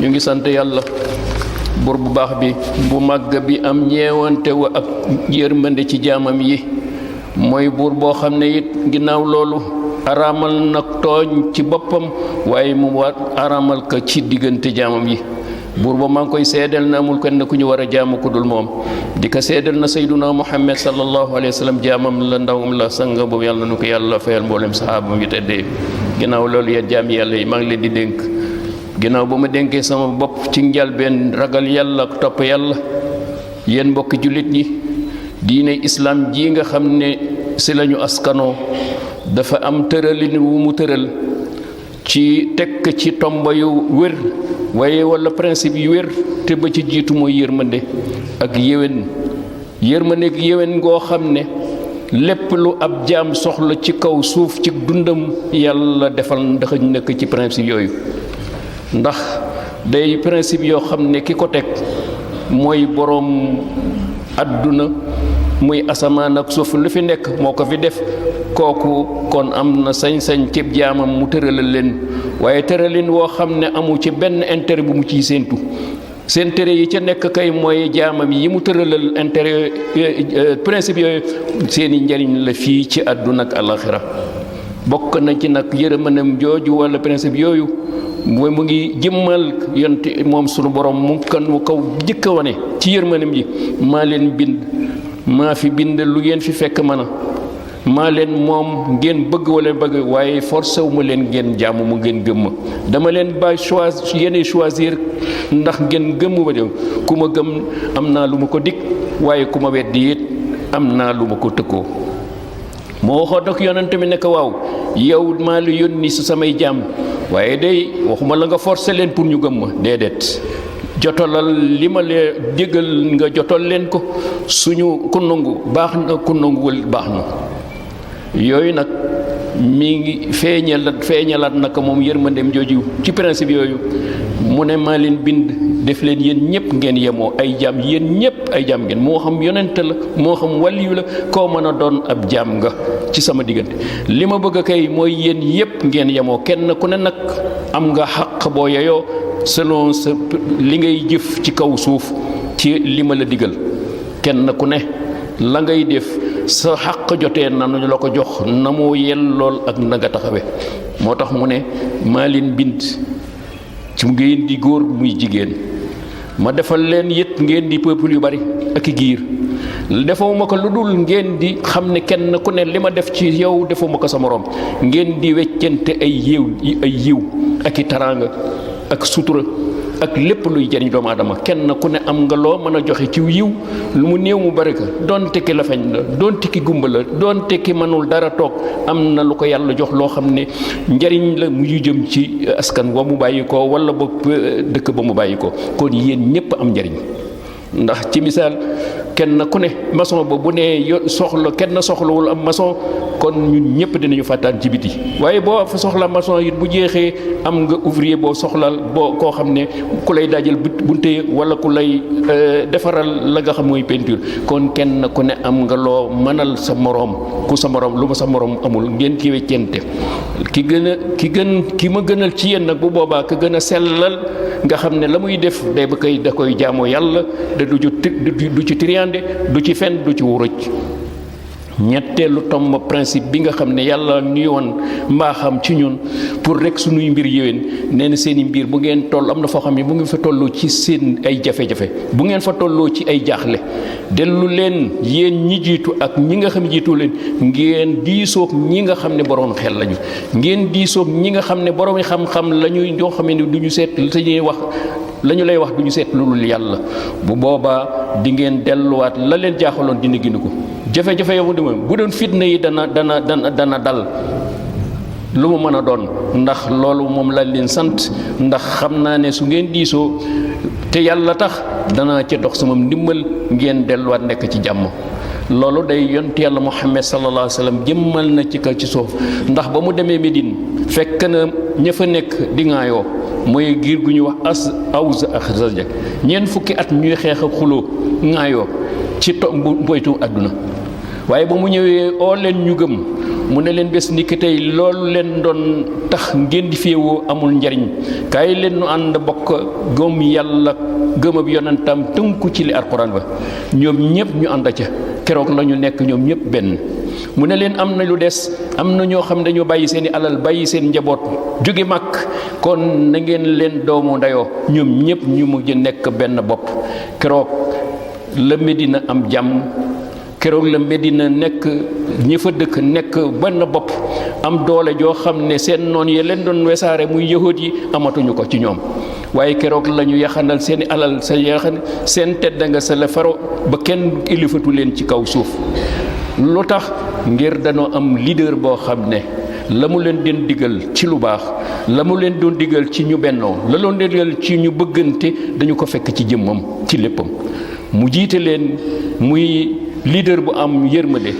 ñu ngi sant yàlla buur bu baax bi bu màgg bi am ñeewante wa ak yërmande ci jaamam yi mooy buur boo xam ne it ginnaaw loolu araamal nag tooñ ci boppam waaye mu war araamal ko ci diggante jaamam yi buur ba maa ngi koy seedeel na amul kenn ku ñu war a jaamu ku dul moom di ko seedeel na sayduna muhammad sallallahu alayhi wa sallam jaamam la ndawam la sanga boobu yàlla nu ko yàlla fayal mboolem sahaaba yu teddee ginnaaw loolu yéen jaam yàlla yi maa ngi leen di dénk ginnaaw ba ma dénkee sama bopp ci njalbeen ragal yàlla ak topp yàlla yéen mbokki jullit ñi diine islam ji nga xam ne si lañu askanoo dafa am tëralin wu mu tëral ci tekk ci tomba yu wér waaye wala principe yu wér te ba ci jiitu mooy yërmande ak yéwén yërmande ak yéwén goo xam ne lépp lu ab jaam soxla ci kaw suuf ci dundam yàlla defal ndax nekk ci principe yooyu ndax day principe yoo xam ne ki ko teg mooy boroom àdduna muy asamaan ak suuf lu fi nekk moo ko fi def kooku kon am na sañ-sañ cib jaamam mu tëralal leen waaye tëralin woo xam ne amu ci benn intérêt bu mu ciy séentu seen tere yi ca nekk kay mooy jaamam yi mu tëralal intérêt principe yooyu seeni njariñ la fii ci àdduna ak alaxira bokk na ci nag yërëmanam jooju wala principe yooyu mooy mu ngi jëmmal yonte moom sunu borom mu kaw jëkk a wane ci yërmanam ji maa leen bind maa fi bind lu ngeen fi fekk mën a maa leen moom ngeen bëgg wala bëgg waaye forcé wu ma leen ngeen jaamu mu ngeen gëm ma dama leen bàyyi choisir ndax ngeen gëmm ba dem ku ma gëm am naa lu ma ko dig waaye ku ma weddi it am naa lu ma ko tëkkoo moo waxoon nag yonent mi ne ko waaw yow maa la yónni si samay jaam waaye day waxuma la nga forcé leen pour ñu gëm ma déedéet jotalal li ma lee déggal nga jotal leen ko suñu ku nangu baax na ku nanguwul baax na yooyu nag mi ngi feeñalaat naka moom yërmandeem jooju ci principe yooyu mu ne maa leen bind def leen yéen ñëpp ngeen yemoo ay jaam yéen ñëpp ay jaam ngeen moo xam yonent la moo xam waliyu la koo mën a doon ab jaam nga ci sama diggante li ma bëgg a kay mooy yéen yëpp ngeen yemoo kenn ku ne nag am nga xaq boo yeyoo selon sa li ngay jëf ci kaw suuf ci li ma la digal kenn ku ne la ngay def sa xaq jotee nañu la ko jox na mu yellool ak na nga taxawe moo tax mu ne maa leen bind ci ngeen di góor muy jigéen ma defal leen it ngeen di peuple yu bari ak i giir defuma ko lu dul ngeen di xam ne kenn ku ne li ma def ci yow defuma ko sa moroom ngeen di weccante ay yiw ak i taraanga ak sutura ak lépp luy jariñ doomu aadama kenn ku ne am nga loo mën a joxe ci yiw lu mu néew mu bari ko doonte ki la feñ la doonte ki gumba la doonte ki mënul dara toog am na lu ko yàlla jox loo xam ne njariñ la mu jëm ci askan wa mu bàyyi ko wala ba dëkk ba mu bàyyi ko kon yéen ñépp am njariñ ndax ci misaal kenn ku ne maçon ba bu nee soxla kenn soxlawul am maçon kon ñun ñëpp dinañu fàttaan ci biti waaye boo fa soxla maçon it bu jeexee am nga ouvrier boo soxlaal boo koo xam ne ku lay dajal bunte wala ku lay defaral la nga xam mooy peinture kon kenn ku ne am nga loo mënal sa moroom ku sa moroom lu ma sa moroom amul ngeen ci weccente ki ma gënal ci yéen nag bu boobaa ka gën a sellal nga xam ne la muy def day ba koy da koy jaamoo yàlla da du ci triande du ci fen du ci wuruj ñetteelu tomb principe bi nga xam ne yàlla ñuy woon mbaaxam ci ñun pour rek suñuy mbir yéwén nee na seen i mbir bu ngeen toll am na foo xam ne bu ngeen fa tolloo ci seen ay jafe-jafe bu ngeen fa tolloo ci ay jaaxle dellu leen yéen ñi jiitu ak ñi nga xam jiitu leen ngeen diisoog ñi nga xam ne borom xel lañu ngeen diisoog ñi nga xam ne borom xam-xam lañuy ñoo xam ne du ñu seet la ñuy wax la ñu lay wax du ñu seet lu dul yàlla bu boobaa di ngeen delluwaat la leen jaaxaloon dina gindi ko jafe-jafe yow bu doon fitna yi dana dal lu mu mën a doon ndax loolu moom lañ leen sant ndax xam naa ne su ngeen diisoo te yàlla tax dana ca dox sama ndimbal ngeen delluwaat nekk ci jàmm loolu day yonent yàlla Muhammad sallallahu alayhi wa sallam jëmmal na ci kaw ci suuf ndax ba mu demee Médine fekk na ña fa nekk di ŋaayoo mooy giir gu ñuy wax Aws ak Xasraj ñeent fukki at ñuy xeex ak xuloo ŋaayoo ci boytu àdduna waaye ba mu ñëwee oo leen ñu gëm mu ne leen bés ni ki tey loolu leen doon tax ngeen di féewoo amul njariñ kaay leen nu ànd bokk gëm yàlla gëm ab yonentam tënku ci li alquran ba ñoom ñëpp ñu ànd ca keroog la ñu nekk ñoom ñëpp benn mu ne leen am na lu des am na ñoo xam ne dañoo bàyyi seen i alal bàyyi seen njaboot jóge mag kon na ngeen leen doomu ndeyoo ñoom ñëpp ñu mujj nekk benn bopp keroog la Medina am jàmm keroog la Medina nekk ñi fa dëkk nekk benn bopp am doole joo xam ne seen noon yi leen doon wesaare muy yahud yi amatuñu ko ci ñoom waaye keroog la ñu yaxanal seen i alal sa yaxan seen tedd nga sa la faro ba kenn ilifatu leen ci kaw suuf lu tax ngir dañoo am leader boo xam ne la mu leen doon digal ci lu baax la mu leen doon digal ci ñu bennoo la loon digal ci ñu bëggante dañu ko fekk ci jëmmam ci léppam mu jiite leen muy leader bu am yërmande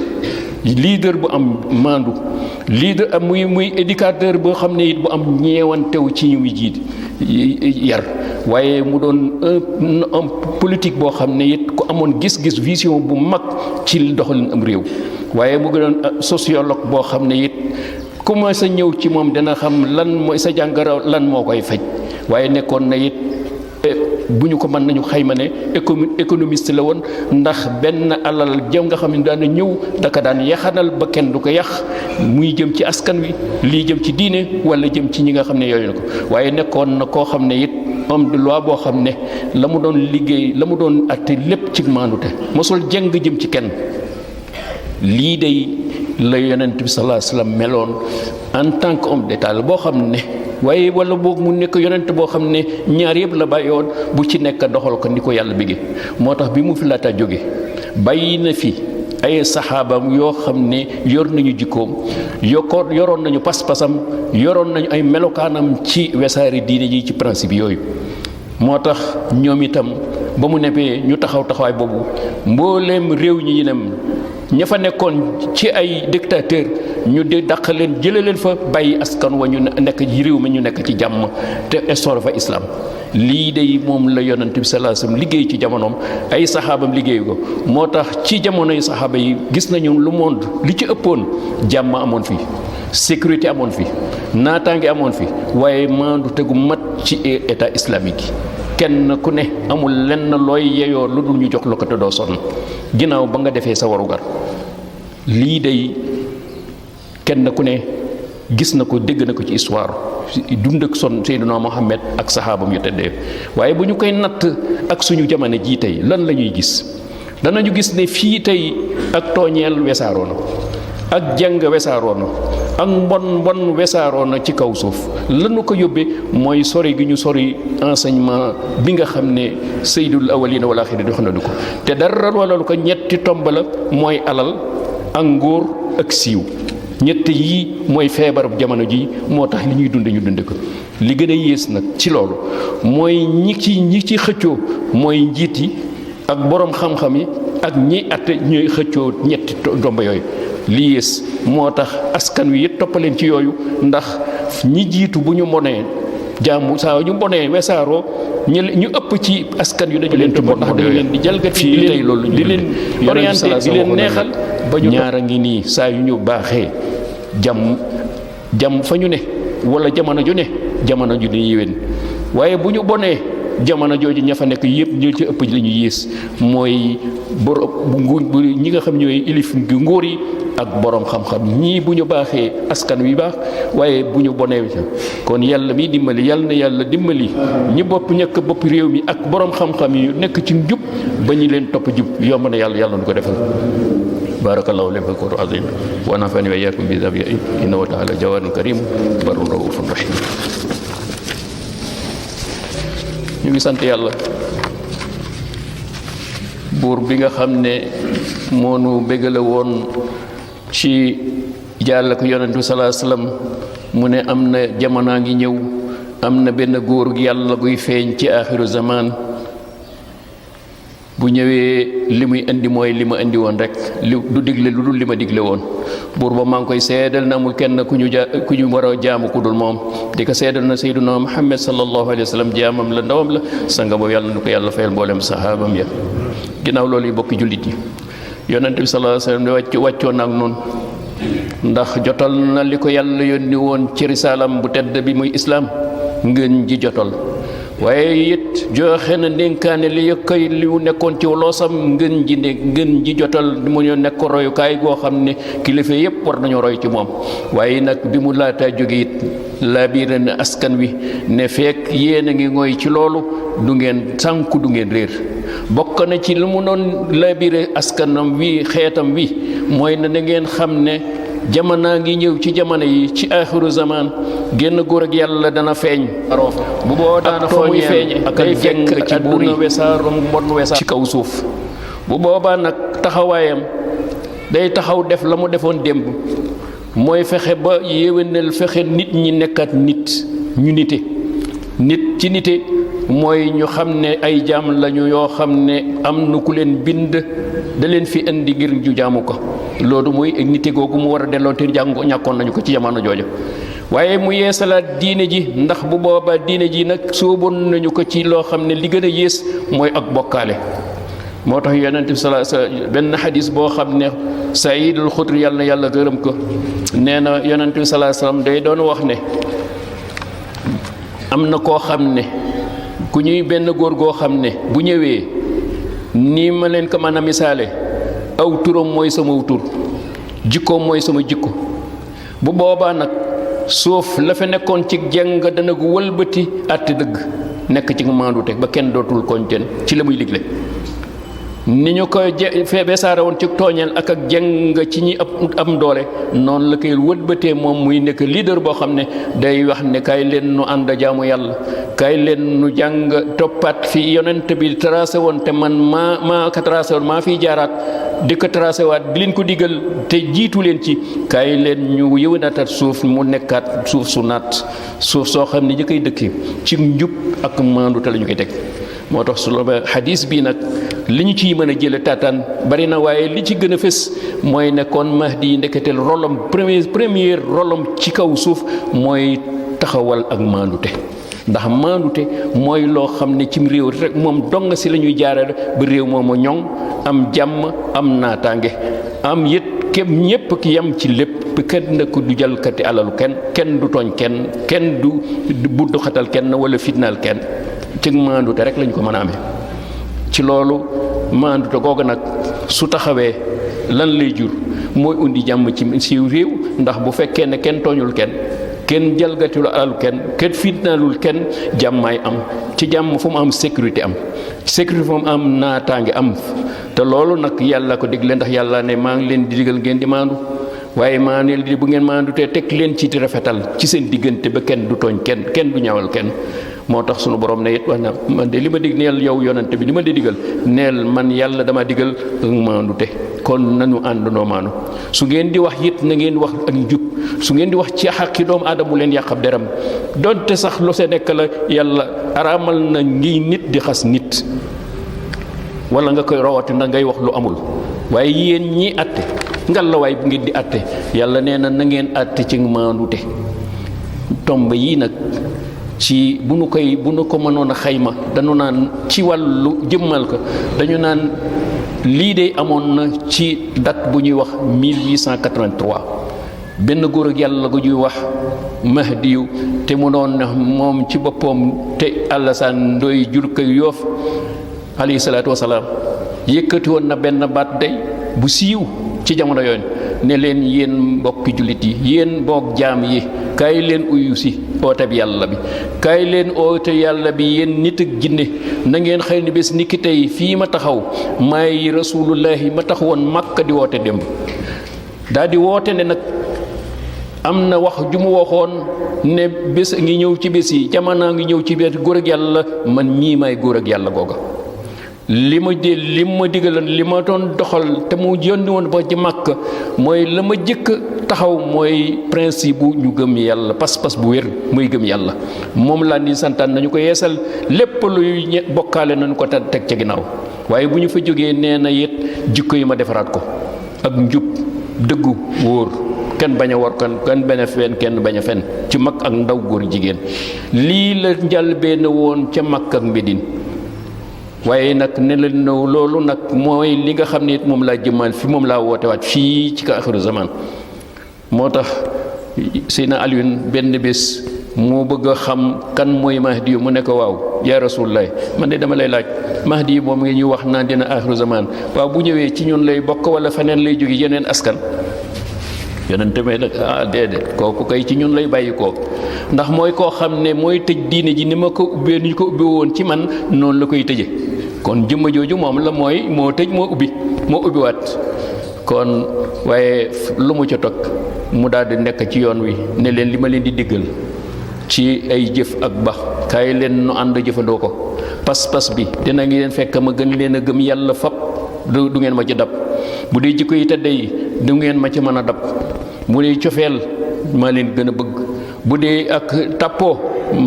leader bu am maandu leader muy éducateur boo xam ne it bu am ñeewantew ci ñu muy jiit yar waaye mu doon un politique boo xam ne it ku amoon gis-gis vision bu mag ci doxalin am réew waaye mu doon sociologue boo xam ne it commencé ñëw ci moom dana xam lan mooy sa jàngoro lan moo koy faj waaye nekkoon na it bu ñu ko mën nañu xayma ne économiste la woon ndax benn alal jëm nga xam ne daan ñëw daka daan yaxanal ba kenn du ko yàq muy jëm ci askan wi lii jëm ci diine wala jëm ci ñi nga xam ne yooyu na ko waaye nekkoon na koo xam ne it homme de loi boo xam ne la mu doon liggéey la mu doon atte lépp ci maandute mosul jëng jëm ci kenn lii day la yonent bi sallallahu alayhi wasallam meloon en tant que homme d'état boo xam ne waaye wala boog mu nekk yonent boo xam ne ñaar yëpp la bàyyoon bu ci nekk doxal ko ni ko yàlla bëgge moo tax bi mu fi laata jóge bàyyi na fi ay saxaabam yoo xam ne yor nañu jikkoom yoroon nañu pas-pasam yoroon nañu ay melokaanam ci wesaare diine ji ci principe yooyu moo tax ñoom itam ba mu neppee ñu taxawaay boobu mbooleem réew ñi nem ña fa nekkoon ci ay dictateur ñu di dàq leen jële leen fa bàyyi askan wa ñu nekk ci réew mi ñu nekk ci jàmm te instauré fa islam lii day moom la yonent bi sallallahu alayhi wasallam liggéey ci jamonoom ay saxaabam liggéey ko moo tax ci jamonoy saxaaba yi gis nañu lu monde li ci ëppoon jàmm amoon fi sécurité amoon fi naataange amoon fi waaye maandu tegu mat ci état islamique yi kenn ku ne amul lenn looy yeyoo lu dul ñu jox la ko te doo sonn ginnaaw ba nga defee sa warugar lii day kenn ku ne gis na ko dégg na ko ci histoire dund ak son Seydina Muhammad ak saxaabam yu teddee waaye bu ñu koy natt ak suñu jamono jii tey lan la ñuy gis danañu gis ne fii tey ak tooñeel wesaaroo na ak jàng wesaaroo na ak mbon wesaaroo na ci kaw suuf lanu ko yóbbee mooy sori gi ñu sori enseignement bi nga xam ne sayyidul awwalina wal axirin wax na du ko te dara walalu ko ñetti tomb la mooy alal ak nguur ak siiw ñett yii mooy feebarab jamono ji moo tax li ñuy dunde ñu dunde ko li gën a yées nag ci loolu mooy ñi ci xëccoo mooy njiit yi ak boroom xam-xam yi ak ñi atte ñooy xëccoo ñetti ndomba yooyu li yées moo tax askan wi it toppaleen ci yooyu ndax ñi jiitu bu ñu monee jaamu saa ñu bonee wesaaroo ñu ëpp ci askan yu dañu leen topp ndax dañu leen di jalgati di leen loolu di leen orienté di leen neexal ba ñu ñaara ngi nii saa yu ñu baaxee jàmm fa ñu ne wala jamono ju ne jamono ju ne yéwén waaye bu ñu bonee jamono jooju ña fa nekk yëpp ñu ci ëpp la ñu yées mooy bu ñi nga xam ñooy ilif gi nguur yi ak borom xam-xam ñii bu ñu baaxee askan wi baax waaye bu ñu bonee kon yàlla mi dimbali yàlla na yàlla dimbali ñi ñëkk bopp réew mi ak borom xam-xam yi nekk ci njub ba ñu leen topp jub yomb na yàlla nu ko defal barakallahu li fil qur'an azim wa nafani wa iyyakum bi dhabi innahu ta'ala jawadun karim barun raufun rahim ñu ngi sant yàlla buur bi nga xam ne moo nu bégale woon ci jàll ko yonent bi sallallahu alayhi wasallam mu ne am na jamono ngi ñëw am na benn góor yàlla guy feeñ ci aaxiru zaman bu ñëwee li muy indi mooy li ma indi woon rek du digle lu dul li ma digle woon buur ba maa ngi koy seedal na amul kenn ku ñu war a jaamu ku dul moom di ko seedal na sayyiduna Muhammad sallallahu alayhi wa sallam jaamam la ndawam la sanga boobu yàlla na ko yàlla fayal mboolem sahaabam ya ginnaaw loolu yi bokki jullit yi yonent bi sallallahu alayhi wa sallam wàccoon ak noonu ndax jotal na li ko yàlla yónni woon ci risaalam bu tedd bi muy islaam ngeen ji jotal waaye it joxe na ndénkaane li koy li nekkoon ci loosam ngeen ji jotal mu ñu nekk royukaay goo xam ne kilifa yépp war nañu roy ci moom waaye nag bi mu laataa jóge it laabiire na askan wi ne fekk yéen a ngi ngoy ci loolu du ngeen sànku du ngeen réer bokk na ci li mu doon laabiire askanam wi xeetam wi mooy na ngeen xam ne jamono ngi ñëw ci jamono yi ci aaxiru zaman génn góor ak yàlla dana feeñ bu boo daana fa muy feeñe ak ay fekk ci buur yi wesaarum bon wesaar ci kaw suuf bu boobaa nag taxawaayam day taxaw def la mu defoon démb mooy fexe ba yéwénal fexe nit ñi nekkat nit ñu nite nit ci nite mooy ñu xam ne ay jaam lañu yoo xam ne am na ku leen bind da leen fi indi ngir ju jaamu ko loolu muy nite googu mu war a delloo te ñàkkoon nañu ko ci jamono jooju waaye mu yeesalaat diine ji ndax bu boobaa diine ji nag sóoboon nañu ko ci loo xam ne li gën a yées mooy ak bokkaale moo tax yonent bi benn xadis boo xam ne Saïd al-Xudri yàlla na yàlla gërëm ko nee na yonent bi salaam day doon wax ne am na koo xam ne ku ñuy benn góor goo xam ne bu ñëwee nii ma leen ko mën a misaale aw turam mooy sama tur jikkoom mooy sama jikko bu boobaa nag suuf la fa nekkoon ci jeng dana gu wëlbati àtte dëgg nekk ci maandute ba kenn dootul konteen ci la muy ligle ni ñu ko feebe saare woon ci tooñeel ak jeng ci ñi am doole noonu la koy wëlbatee moom muy nekk leader boo xam ne day wax ne kaay leen nu ànd jaamu yàlla kaay leen nu jàng toppaat fi yonent bi tracé woon te man maa ko tracé woon maa fiy jaaraat di ko tracé waat di leen ko digal te jiitu leen ci kaay leen ñu yëwénaatat suuf mu nekkaat suuf su naat suuf soo xam ne ñi koy dëkki ci njub ak maandu te la ñu koy teg moo tax su la xadis bii nag li ñu ciy mën a jële taataan bari na waaye li ci gën a fës mooy nekkoon Mahdi yi ndeketeel rolam premier rolam ci kaw suuf mooy taxawal ak maandute ndax maandute mooy loo xam ne cim réew rek moom dong si la ñuy jaarale ba réew moomu ñoŋ am jàmm am naataange am yët képp ñépp ki yam ci lépp kenn na ko du jalkati alalu kenn du tooñ kenn du buddu xatal kenn wala fitnaal kenn ci maandute rek lañ ko mën a amee ci loolu maandute googu nag su taxawee lan lay jur mooy undi jàmm ci siiw réew ndax bu fekkee ne kenn tooñul kenn jalgatilu alalu kenn fitnaalul kenn jàmmaay am ci jàmm fu mu am sécurité fu mu am naataange am te loolu nag yàlla ko digle ndax yàlla ne maa ngi leen di digal ngeen di maandu waaye maa ne di bu ngeen maandu te teg leen ci rafetal ci seen diggante ba kenn du tooñ kenn du ñaawal kenn moo tax sunu borom ne it wax na man de li ma dig neel yow yonante bi li ma di digal neel man yàlla dama digal maandu te kon nanu àndandoo maanu su ngeen di wax it na ngeen wax ak njub su ngeen di wax ci xaqi doomu aadama mu leen yàqab deram donte sax lu see nekk la yàlla araamal na ngi nit di xas nit wala nga koy rawati na ngay wax lu amul waaye yéen ñi atte ngal la waay bu ngeen di atte yàlla nee na na ngeen atte ci maandu te tomb yi nag ci bu nu ko mënoon a xayma dañu naan ci wàllu jëmmal ko dañu naan lii de amoon na ci date bu ñuy wax 1883 benn góor ak yàlla gu ñuy wax Mahdiyu te mu doon moom ci boppam te Alassane Ndoye jur ko Yoof alayhi salaatu wasalaam yëkkati woon na benn baat day bu siiw ci jamono yooyu ne leen yéen mbokki jullit yi yéen mbokk jaam yi kaay leen uyu si oote bi yàlla bi kaay leen oote yàlla bi yéen nit ak jinne na ngeen xëy ni bés ni ki tey fii ma taxaw maay rasulullahi ma tax woon Makka di woote démb daal di woote ne nag am na wax ju mu waxoon ne bés ngi ñëw ci bés yi jamono ngi ñëw ci bés góor ak yàlla man mii maay góor ak yàlla googa li ma digaloon li ma doon doxal te mu yónni woon ba ci Makka mooy la ma jëkk taxaw mooy principe bu ñu gëm yàlla pas-pas bu wér muy gëm yàlla moom laa ni santaan nañu ko yeesal lépp luy bokkaale nañu ko teg ca ginnaaw waaye bu ñu fa jógee nee na it jikko yi ma defaraat ko ak njub dëggu wóor kenn bañ a war kenn bañ a fen kenn bañ a fen ci mag ak ndaw góor jigéen lii la njëlbéen woon ca Makka ak Medine waaye nag ne la loolu nag mooy li nga xam ne it moom laa jëmmal fi moom laa woote waat fii ci aaxiru zaman moo tax Seydina Aliyun benn bés moo bëgg a xam kan mooy Mahdi yu mu ne ko waaw yaa Rasulullah man de dama lay laaj Mahdi moom ngi ñu wax naan dina axiru zaman waaw bu ñëwee ci ñun lay bokk wala feneen lay jóge yeneen askan yonente may nag déedéet kooku kay ci ñun lay bàyyi koo ndax mooy koo xam ne mooy tëj diine ji ni ma ko ubbee ni ñu ko ubbi woon ci man noonu la koy tëje kon jëmma jooju moom la mooy moo tëj moo ubbiwaat kon waaye lu mu ca toog mu daal di nekk ci yoon wi ne leen li ma leen di diggal ci ay jëf ak bax kaay leen nu ànd jëfandoo ko pas-pas bi dina ngi leen fekk ma gën leen a gëm yàlla fap du ngeen ma ci dab bu dee jikko yi tëdd yi du ngeen ma ci mën a dab bu dee cofeel maa leen gën a bëgg bu dee ak tàppoo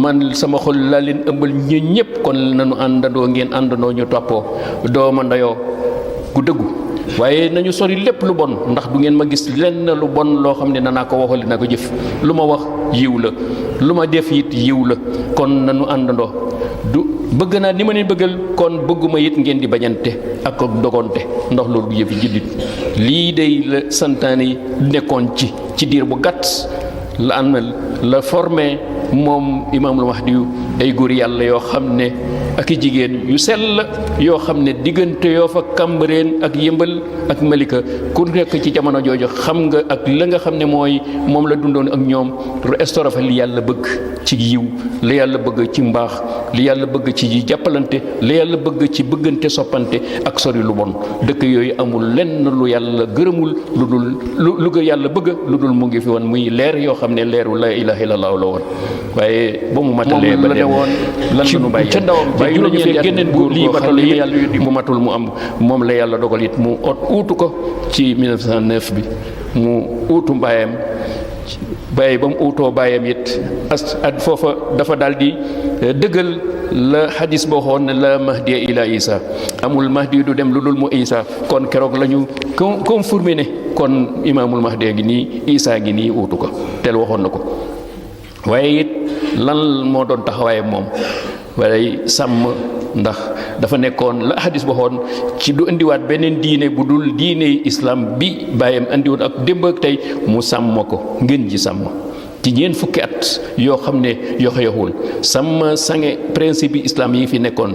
man sama xol laa leen ëmbal ñun ñëpp kon nañu àndandoo ngeen àndandoo ñu tàppoo dooma ndayoo ku dëggu waaye nañu sori lépp lu bon ndax du ngeen ma gis lenn lu bon loo xam ne danaa ko waxal dina ko jëf lu ma wax yiw la lu ma def it yiw la kon nañu àndandoo du bëgg naa ni ma leen bëggal kon bëgguma it ngeen di bañante ak dogonte ndax loolu yëfi jullit lii day la santaane yi nekkoon ci diir bu gàtt la àndal la formé moom imaamul Mahdi yu ay góor yàlla yoo xam ne ak i jigéen yu sell yoo xam ne diggante yoo fa Cambérène ak Yëmbal ak Malika ku nekk ci jamono jooju xam nga ak la nga xam ne mooy moom la dundoon ak ñoom restauré fa li yàlla bëgg ci yiw li yàlla bëgg ci mbaax li yàlla bëgg ci jàppalante li yàlla bëgg ci bëggante soppante ak sori lu bon dëkk yooyu amul lenn lu yàlla gërëmul lu dul lu ko yàlla bëgg lu dul mu ngi fi woon muy leer yoo xam ne leeru la ilaha illallah la woon waaye ba mu matalee ba ne woon lan la ñu bàyyi ca ndawam bàyyi nañu fee geneen góor lii batal yi yàlla yuddi mu matul mu am moom la yàlla dogal it mu uutu ko ci 1909 bi mu uutu mbaayam bàyyi ba mu uutoo bàyyam it at foofa dafa daal di dëggal la xadis boo xoon ne la mahdi ila isa amul mahdi du dem lu dul mu isa kon keroog la ñu confirmé ne kon imaamul mahdi ngi nii isa ngi nii uutu ko tel waxoon na ko waaye it lan moo doon taxawaayam moom waaye sàmm ndax dafa nekkoon la hadis waxoon ci du indiwaat beneen diine bu dul diine islam bi bàyyam indiwoon ak démb ak tey mu sàmm ko ngeen ji sàmm ci ñeent fukki at yoo xam ne yoxewul sàmm sange principe yi islam yi fi nekkoon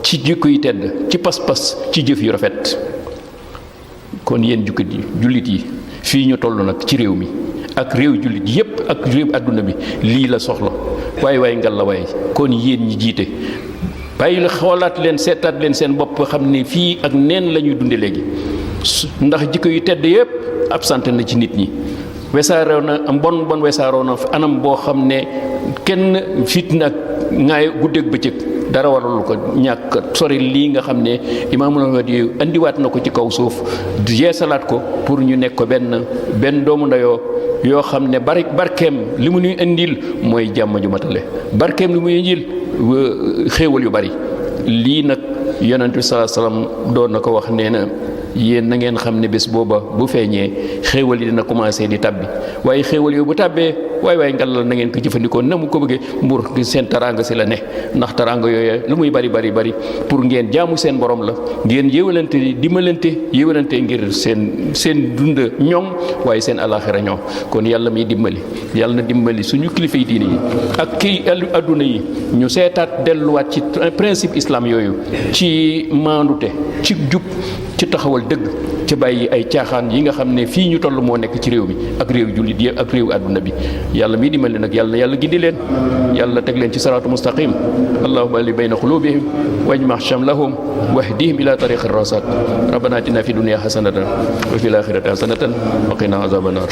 ci jikko yi tedd ci pas-pas ci jëf yu rafet kon yéen jukkat yi jullit yi fii ñu toll nag ci réew mi ak réew jullit yépp ak réew àdduna bi lii la soxla waaye ngal la waaye kon yéen ñi jiite bàyyi la xoolaat leen seetaat leen seen bopp xam ne fii ak neen la ñuy dunde léegi ndax jikko yu tedd yépp absenté na ci nit ñi wesaaroo na bon wesaaroo na anam boo xam ne kenn fitna ak ngaay guddeeg bëccëg dara waralu ko ñàkk sori lii nga xam ne Imaamul Mahdi andiwaat na ko ci kaw suuf yeesalaat ko pour ñu nekk ko benn doomu ndeyoo yoo xam ne barkeem li mu ñuy indil mooy jàmm ju matale barkeem li muy indil xéewal yu bari lii nag yonent bi sallallahu alayhi wasallam doon na ko wax nee na yéen na ngeen xam ne bés booba bu feeñee xéewal yi dina commencé di tabbi waaye xéewal yooyu bu tabbee waay ngalal na ngeen ko jëfandikoo na mu ko bëggee mbur seen taranga si la ne ndax taranga yooyu lu muy bari pour ngeen jaamu seen borom la ngeen yéwalante dimbalante yéwalante ngir seen dund ñoŋ waaye seen alaxira ñoŋ kon yàlla muy dimbali yàlla na dimbali suñu kilifa yi diine yi ak kii adduna yi ñu seetaat delluwaat ci principe islam yooyu ci maandute ci jub ci taxawal dëgg ci bàyyi ay caaxaan yi nga xam ne fii ñu toll moo nekk ci réew mi ak réew jullit yi ak réew àdduna bi yàlla mii dimbali nag yàlla gindi leen yàlla teg leen ci siraatu mustaqim allahumma alli bayna qulubihim wajma' shamlahum wahdihim ila tariqir rasad rabbana atina fi dunya hasanatan wa fil akhirati hasanatan wa qina azaban nar